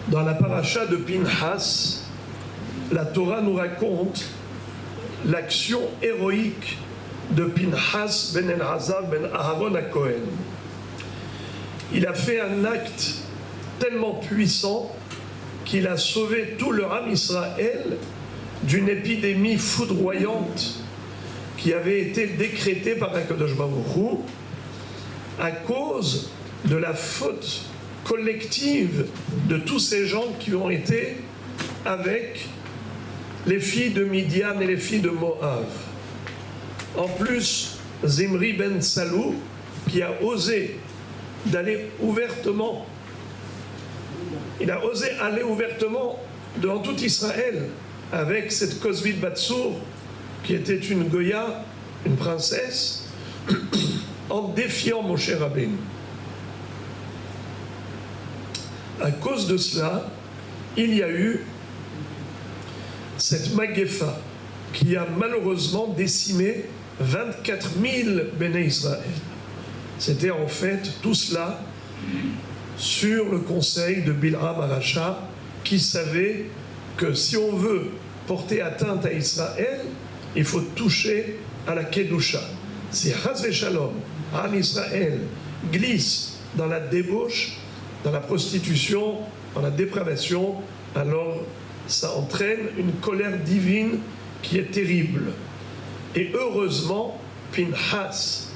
Dans la paracha de Pinhas, la Torah nous raconte l'action héroïque de Pinhas ben Elazar ben Aharon à Cohen. Il a fait un acte tellement puissant qu'il a sauvé tout le Ham Israël d'une épidémie foudroyante qui avait été décrétée par Akadosh Baruch Hu à cause de la faute collective de tous ces gens qui ont été avec les filles de Midian et les filles de Moab. En plus, Zimri ben Salou, qui a osé d'aller ouvertement, il a osé aller ouvertement devant tout Israël avec cette Kozvit Batsour, qui était une Goya, une princesse, en défiant Moshe Rabbeinu. À cause de cela, il y a eu cette Magefa qui a malheureusement décimé 24 000 Béné Israël. C'était en fait tout cela sur le conseil de Bilham Aracha, qui savait que si on veut porter atteinte à Israël, il faut toucher à la Kedusha. Si Chas v'Shalom, Am Israël glisse dans la débauche, dans la prostitution, dans la dépravation, alors ça entraîne une colère divine qui est terrible. Et heureusement, Pinhas,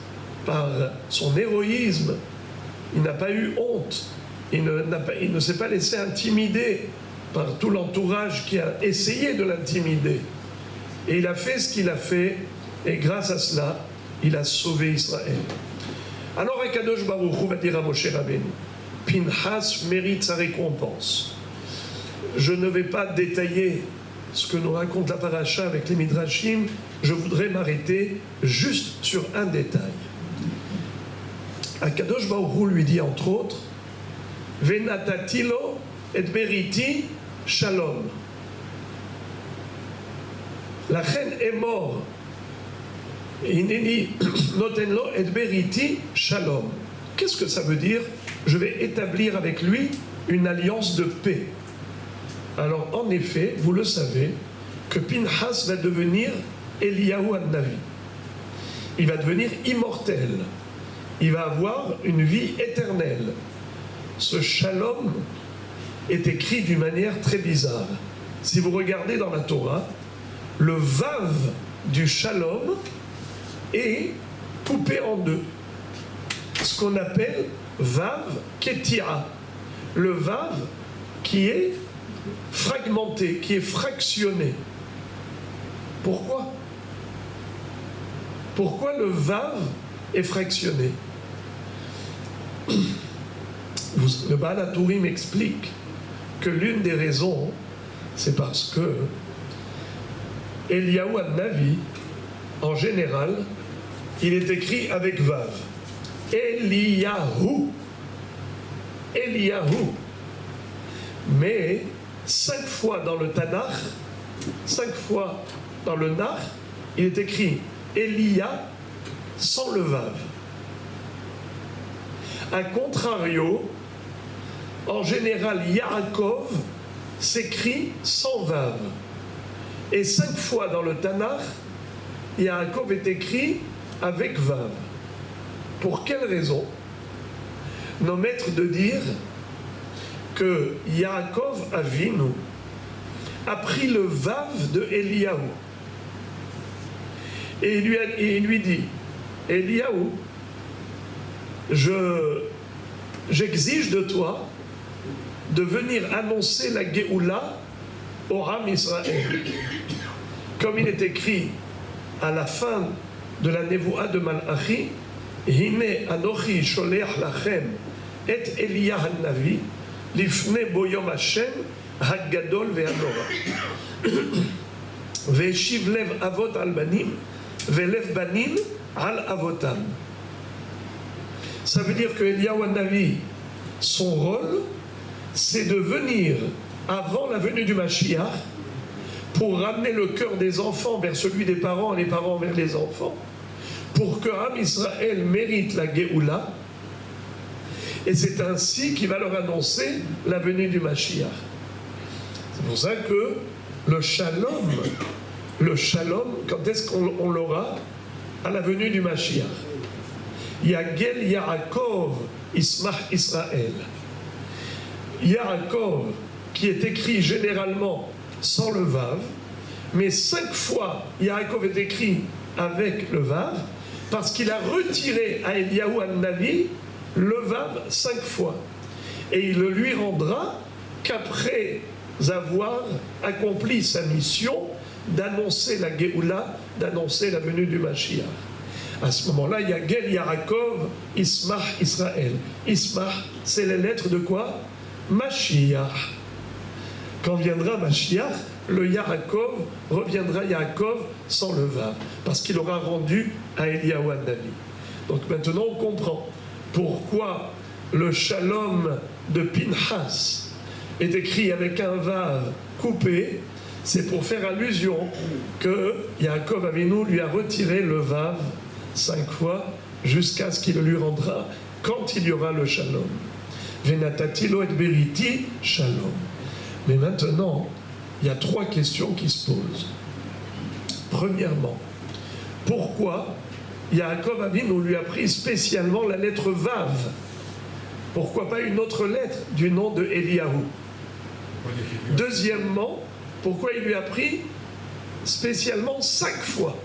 par son héroïsme, il n'a pas eu honte, il ne s'est pas laissé intimider par tout l'entourage qui a essayé de l'intimider. Et il a fait ce qu'il a fait, et grâce à cela, il a sauvé Israël. Alors Akadosh Baruch Hu va dire à Moshe Rabbeinu, Pinhas mérite sa récompense. Je ne vais pas détailler ce que nous raconte la paracha avec les Midrashim, je voudrais m'arrêter juste sur un détail. Akadosh Baruch Hu lui dit entre autres, Venatatilo et beriti shalom. La reine est morte. Ineni notenlo et beriti shalom. Qu'est-ce que ça veut dire? Je vais établir avec lui une alliance de paix. Alors en effet, vous le savez, que Pinhas va devenir Eliyahu Hanavi. Il va devenir immortel. Il va avoir une vie éternelle. Ce shalom est écrit d'une manière très bizarre. Si vous regardez dans la Torah, le vav du shalom est coupé en deux. Ce qu'on appelle vav ketira. Le vav qui est fragmenté, qui est fractionné. Pourquoi? Pourquoi le vav est fractionné? Le Baal HaTurim explique que l'une des raisons, c'est parce que Eliyahu Hanavi, en général, il est écrit avec vav. Eliyahu. Eliyahu. Mais 5 fois dans le Tanakh, 5 fois dans le Nach, il est écrit Elia sans le vav. A contrario, en général, Yaakov s'écrit sans vav. Et 5 fois dans le Tanakh, Yaakov est écrit avec vav. Pour quelle raison? Nos maîtres de dire que Yaakov Avinu a pris le vav de Eliyahu. Et il lui dit, Eliyahu, j'exige de toi de venir annoncer la Géoula au Ham Israël. Comme il est écrit à la fin de la Nevoa de Malachi, Hine Anochi Sholeach Lachem et Eliya Hanavi Lifne Boyom Hashem Hagadol Ve'anora Ve'shiv Lev Avot al Banim Ve'lev Banim al Avotam. Ça veut dire que Eliyahu Hanavi, son rôle, c'est de venir avant la venue du Mashiach pour ramener le cœur des enfants vers celui des parents et les parents vers les enfants, pour que Ham Israël mérite la Géoula, Et c'est ainsi qu'il va leur annoncer la venue du Mashiach. C'est pour ça que le shalom, quand est-ce qu'on l'aura? À la venue du Mashiach. Yagel Yaakov Ismach Israël. Yaakov, qui est écrit généralement sans le vav, mais 5 fois Yaakov est écrit avec le vav, parce qu'il a retiré à Eliyahu An-Navi le vav 5 fois. Et il le lui rendra qu'après avoir accompli sa mission d'annoncer la Géoula, d'annoncer la venue du Mashiach. À ce moment-là, Yagel Yaakov Ismach Israël. Ismach, c'est les lettres de quoi? Mashiach. Quand viendra Mashiach, le Yaakov reviendra Yaakov sans le vav, parce qu'il aura rendu à Eliyahu An-Navi. Donc maintenant on comprend pourquoi le shalom de Pinchas est écrit avec un vav coupé. C'est pour faire allusion que Yaakov Avinu lui a retiré le vav 5 fois jusqu'à ce qu'il le lui rendra quand il y aura le shalom. Venatati lo et beriti shalom. Mais maintenant, il y a 3 questions qui se posent. Premièrement, pourquoi Yaakov Avinu lui a pris spécialement la lettre Vav? Pourquoi pas une autre lettre du nom de Eliyahu? Deuxièmement, pourquoi il lui a pris spécialement 5 fois?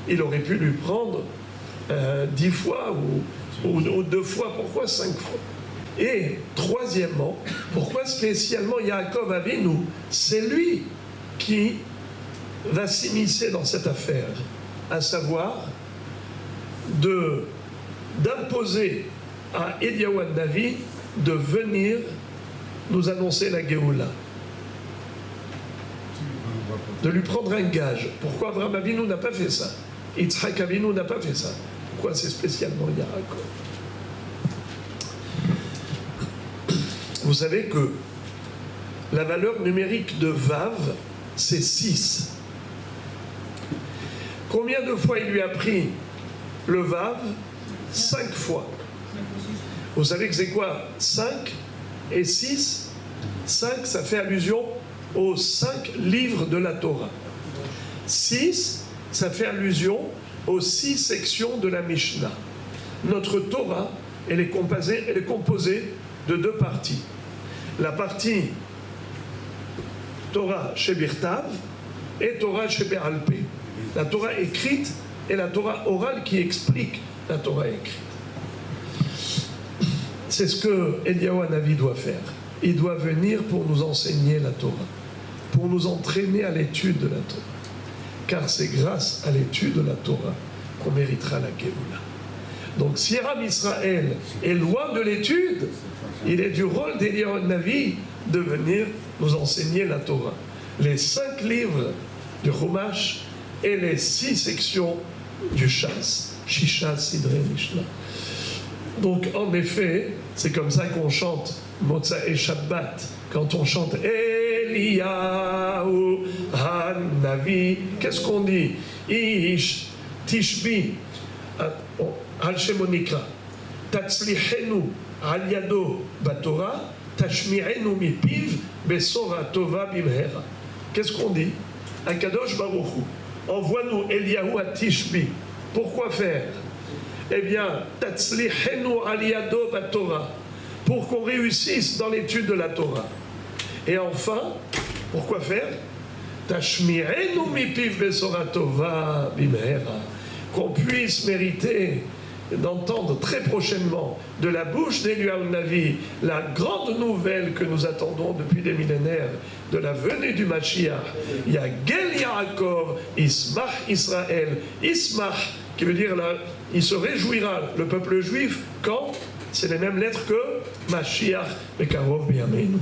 Il aurait pu lui prendre 10 fois ou 2 fois. Pourquoi 5 fois? Et troisièmement, pourquoi spécialement Yaakov Avinu? C'est lui qui va s'immiscer dans cette affaire, à savoir d'imposer à Eliyahu An-Navi de venir nous annoncer la Géoula, de lui prendre un gage. Pourquoi Abraham Avinu n'a pas fait ça? Yitzhak Avinu n'a pas fait ça. Pourquoi c'est spécialement Yaakov? Vous savez que la valeur numérique de Vav, c'est 6. Combien de fois il lui a pris le Vav? 5 fois. Vous savez que c'est quoi? 5 et 6? 5, ça fait allusion aux 5 livres de la Torah. 6, ça fait allusion aux 6 sections de la Mishnah. Notre Torah, elle est composée de 2 parties. La partie Torah Shebirtav et Torah Shebe'alpé. La Torah écrite et la Torah orale qui explique la Torah écrite. C'est ce que Eliyahu Hanavi doit faire. Il doit venir pour nous enseigner la Torah, pour nous entraîner à l'étude de la Torah. Car c'est grâce à l'étude de la Torah qu'on méritera la Géoula. Donc si Ram Israël est loin de l'étude, il est du rôle d'Eliyahu Hanavi de venir nous enseigner la Torah. Les 5 livres du Chumash et les 6 sections du Shas, Shisha, Sidré, Mishnah. Donc en effet, c'est comme ça qu'on chante Motza et Shabbat. Quand on chante Eliyahu Hanavi, qu'est-ce qu'on dit? Ish Tishbi Al Shemonikra Tatzlichenu Al Yado Batora Tashmi'enu Mipiv Besora Tova Bimhera. Qu'est-ce qu'on dit? Akadosh Baruch Hu, envoie-nous Eliyahu à Tishbi. Pourquoi faire? Eh bien, Tatzlichenu Al Yado Batora, pour qu'on réussisse dans l'étude de la Torah. Et enfin, pourquoi faire? Tashmi'enu Mipiv Besora Tova Bimhera, qu'on puisse mériter d'entendre très prochainement de la bouche d'Eliyahu Hanavi la grande nouvelle que nous attendons depuis des millénaires de la venue du Mashiach. Yagel Yaakov Ismach Israël. Ismach, qui veut dire là, il se réjouira, le peuple juif, quand c'est les mêmes lettres que Mashiach Bekarov Biyameinu.